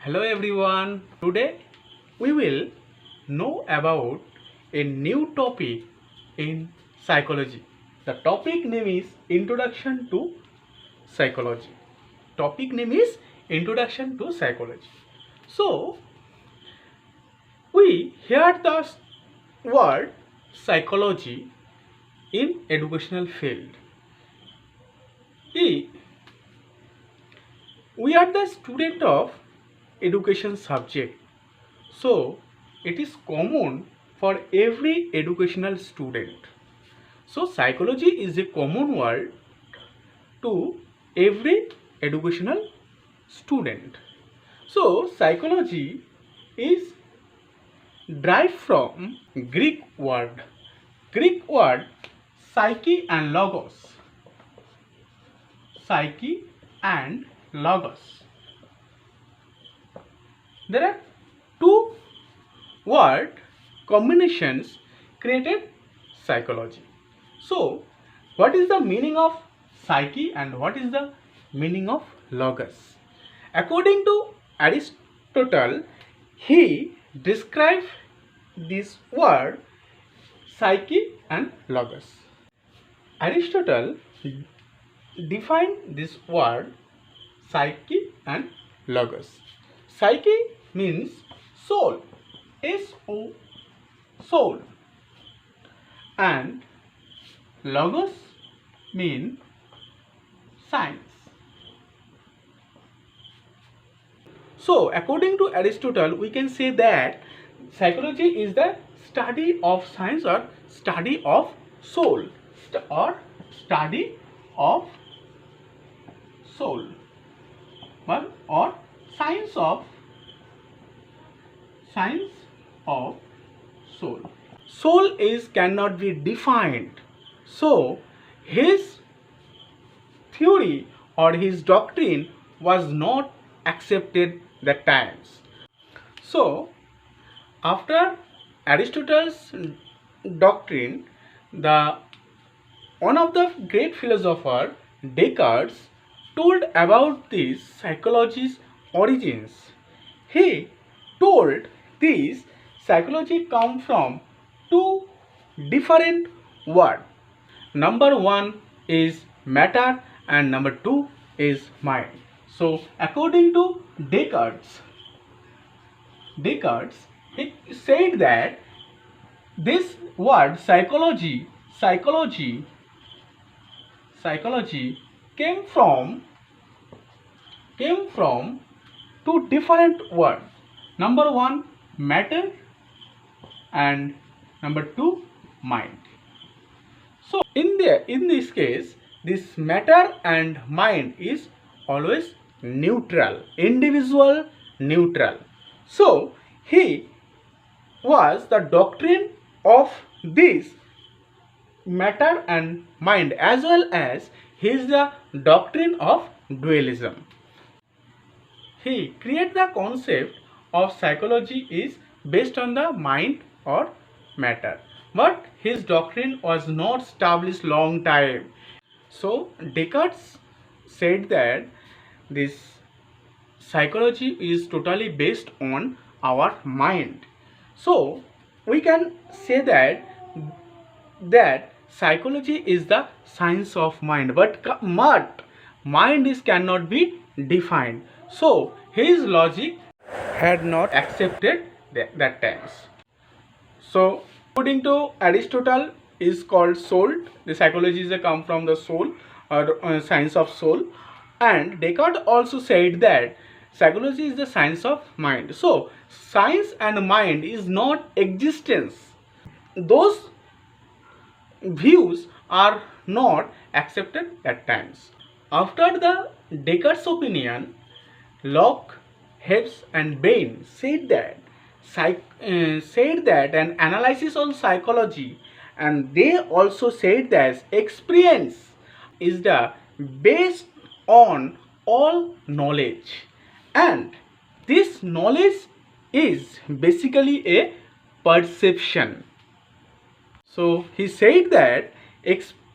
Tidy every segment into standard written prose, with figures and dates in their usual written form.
Hello everyone. Today we will know about a new topic in psychology. The topic name is Introduction to Psychology. Topic name is Introduction to Psychology. So we hear the word psychology in educational field. E- We are the student of education subject, so it is common for every educational student. So psychology is a common word to every educational student. So psychology is derived from Greek word psyche and logos. Psyche and logos. There are two word combinations created psychology. So, what is the meaning of psyche and what is the meaning of logos? According to Aristotle, he described this word psyche and logos. Aristotle defined this word psyche and logos. Psyche means soul, S-O, soul, and logos mean science. So, according to Aristotle, we can say that psychology is the study of science or study of soul or study of soul or science of soul. Soul is cannot be defined. So his theory or his doctrine was not accepted that times. So after Aristotle's doctrine, the one of the great philosopher Descartes told about this psychology's origins. He told this psychology come from two different words. Number one is matter and number two is mind. So according to Descartes he said that this word psychology came from two different words. Number one, matter, and number two, mind. So in this case, this matter and mind is always neutral, individual, neutral. So he was the doctrine of this matter and mind, as well as he is the doctrine of dualism. He created the concept of psychology is based on the mind or matter, but his doctrine was not established long time. So Descartes said that this psychology is totally based on our mind. So we can say that psychology is the science of mind, but mind is cannot be defined. So his logic had not accepted that times. So according to Aristotle is called soul. The psychology is a come from the soul or science of soul, and Descartes also said that psychology is the science of mind. So science and mind is not existence. Those views are not accepted at times. After the Descartes' opinion, Locke, Hobbes, and Bain said that an analysis on psychology, and they also said that experience is the based on all knowledge, and this knowledge is basically a perception. So he said that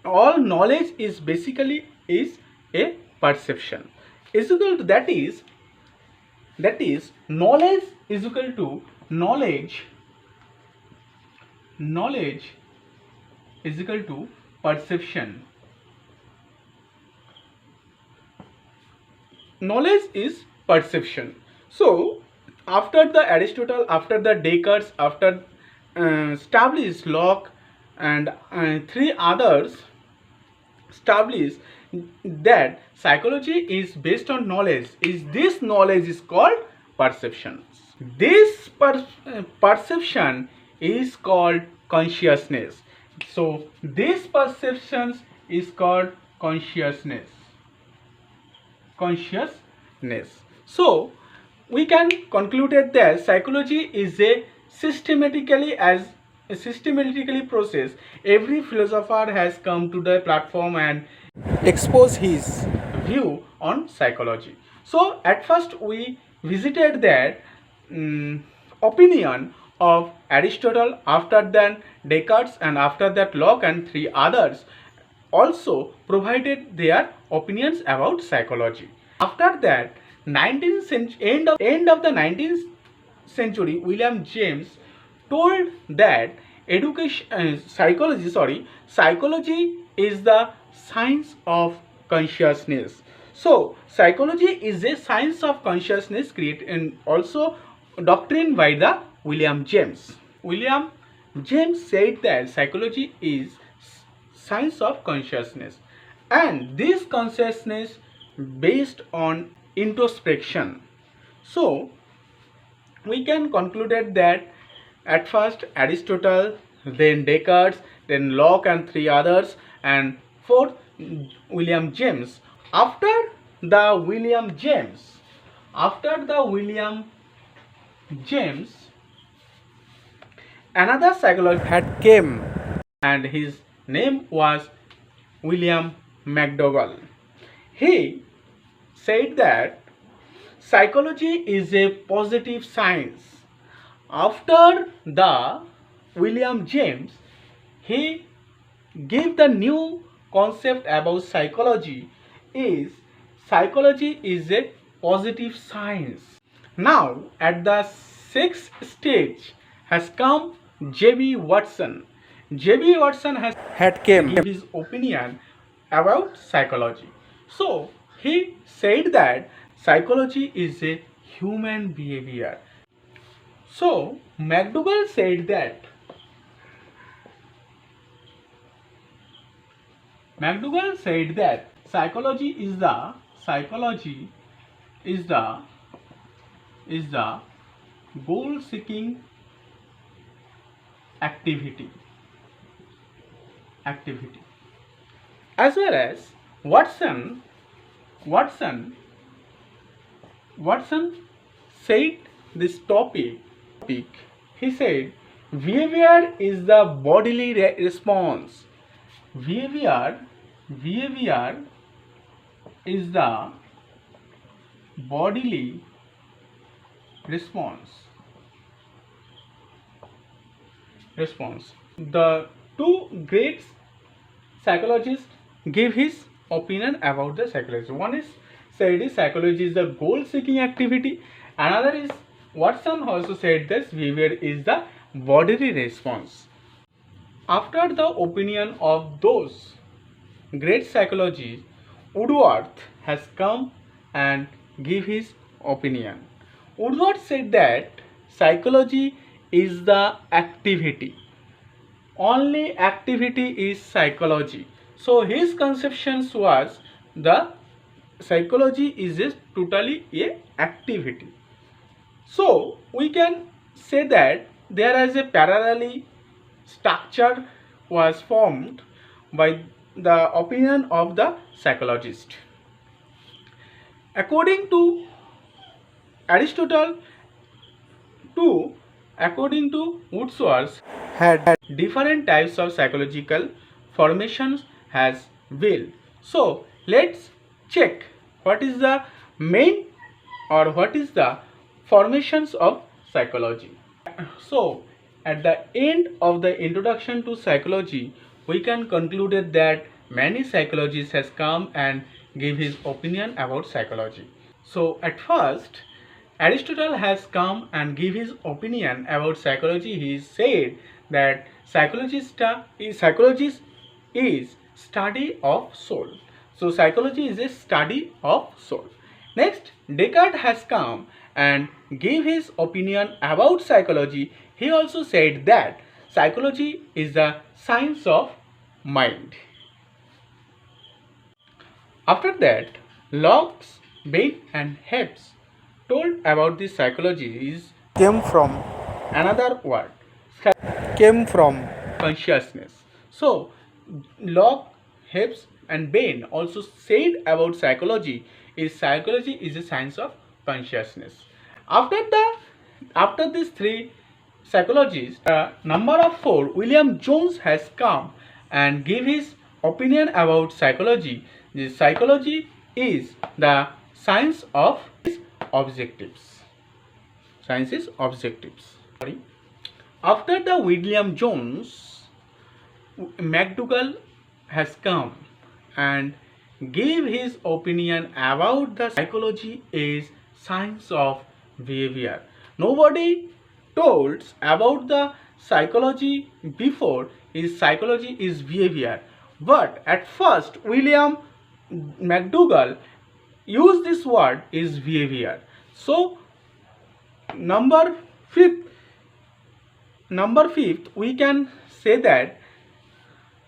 all knowledge is basically is a perception. Is equal to that is that is knowledge is equal to knowledge is equal to perception. Knowledge is perception. So after the Aristotle, after the Descartes, after established Locke and three others establish that psychology is based on knowledge, is this knowledge is called perception. This perception is called consciousness. So this perception is called consciousness. So we can conclude that psychology is a systematically process. Every philosopher has come to the platform and expose his view on psychology. So at first we visited that opinion of Aristotle, after that Descartes, and after that Locke and three others also provided their opinions about psychology. After that, 19th century, end of the 19th century, William James told that psychology is the science of consciousness. So psychology is a science of consciousness created and also doctrine by the William James. William James said that psychology is science of consciousness, and this consciousness based on introspection. So we can conclude that at first Aristotle, then Descartes, then Locke and three others, and fourth William James. After the William James, another psychologist had came, and his name was William McDougall. He said that psychology is a positive science. After the William James, he gave the new concept about psychology is a positive science. Now at the sixth stage has come J.B. Watson. J.B. Watson had came to give his opinion about psychology. So he said that psychology is a human behavior. So McDougall said that psychology is the goal-seeking activity. As well as Watson said this topic. He said behavior is the bodily response. Behavior is the bodily response. The two great psychologists give his opinion about the psychology. One is said psychology is the goal-seeking activity. Another is Watson also said that behavior is the bodily response. After the opinion of those great psychologists, Woodworth has come and give his opinion. Woodworth said that psychology is the activity. Only activity is psychology. So his conceptions was the psychology is just totally a activity. So we can say that there is a parallel structure was formed by the opinion of the psychologist. According to Aristotle, according to Wordsworth, had different types of psychological formations has will. So let's check what is the main or what is the formations of psychology. So at the end of the introduction to psychology, we can conclude that many psychologists has come and give his opinion about psychology. So at first Aristotle has come and give his opinion about psychology. He said that psychology is study of soul. So psychology is a study of soul. Next, Descartes has come and gave his opinion about psychology. He also said that psychology is the science of mind. After that, Locke, Bain and Hobbes told about this psychology is came from another word, came from consciousness. So Locke, Hobbes and Bain also said about psychology is a science of consciousness. After these three psychologists, number of 4, William Jones has come and give his opinion about psychology. This psychology is the science of objectives. Science is objectives. Sorry. After the William Jones, McDougall has come and gave his opinion about the psychology is science of behavior. Nobody told about the psychology before is psychology is behavior. But at first William McDougall used this word is behavior. So number fifth we can say that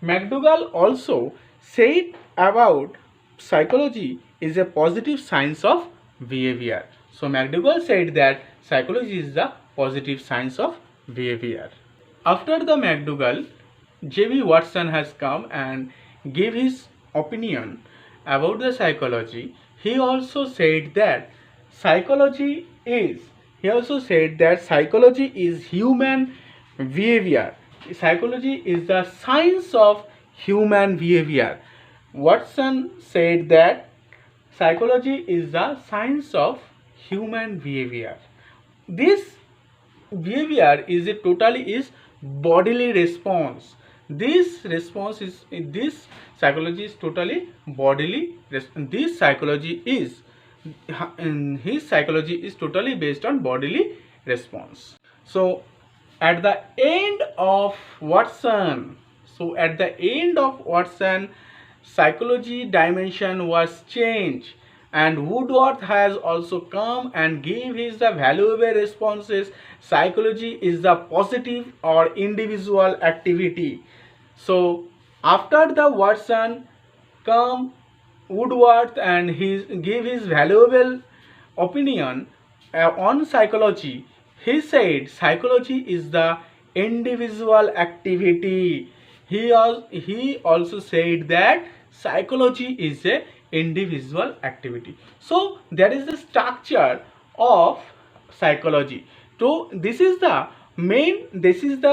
McDougall also said about psychology is a positive science of behavior. So McDougall said that psychology is the positive science of behavior. After the McDougall, J.B. Watson has come and gave his opinion about the psychology. He also said that psychology is human behavior. Psychology is the science of human behavior. Watson said that psychology is the science of human behavior. This behavior is bodily response. This psychology is totally bodily. His psychology is totally based on bodily response. So at the end of Watson, psychology dimension was changed, and Woodworth has also come and gave his the valuable responses. Psychology is the positive or individual activity. So after the Watson come Woodworth and he gave his valuable opinion on psychology. He said psychology is the individual activity. He also said that psychology is a individual activity. So that is the structure of psychology. So this is the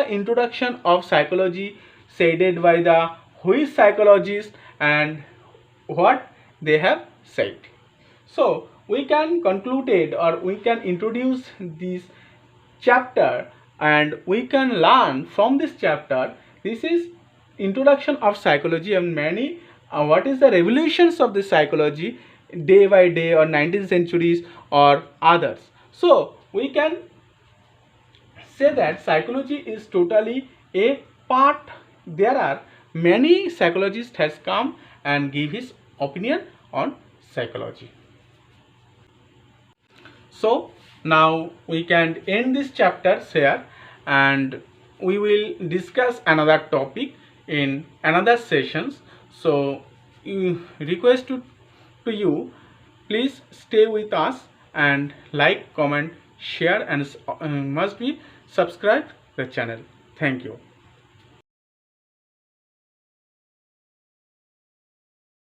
introduction of psychology said by the which psychologists and what they have said. So we can conclude it, or we can introduce this chapter and we can learn from this chapter. This is introduction of psychology and many what is the revolutions of the psychology day by day or 19th centuries or others. So we can say that psychology is totally a part. There are many psychologists has come and give his opinion on psychology. So now we can end this chapter here and we will discuss another topic in another sessions. So request to you, please stay with us and like, comment, share and must be subscribe the channel. Thank you.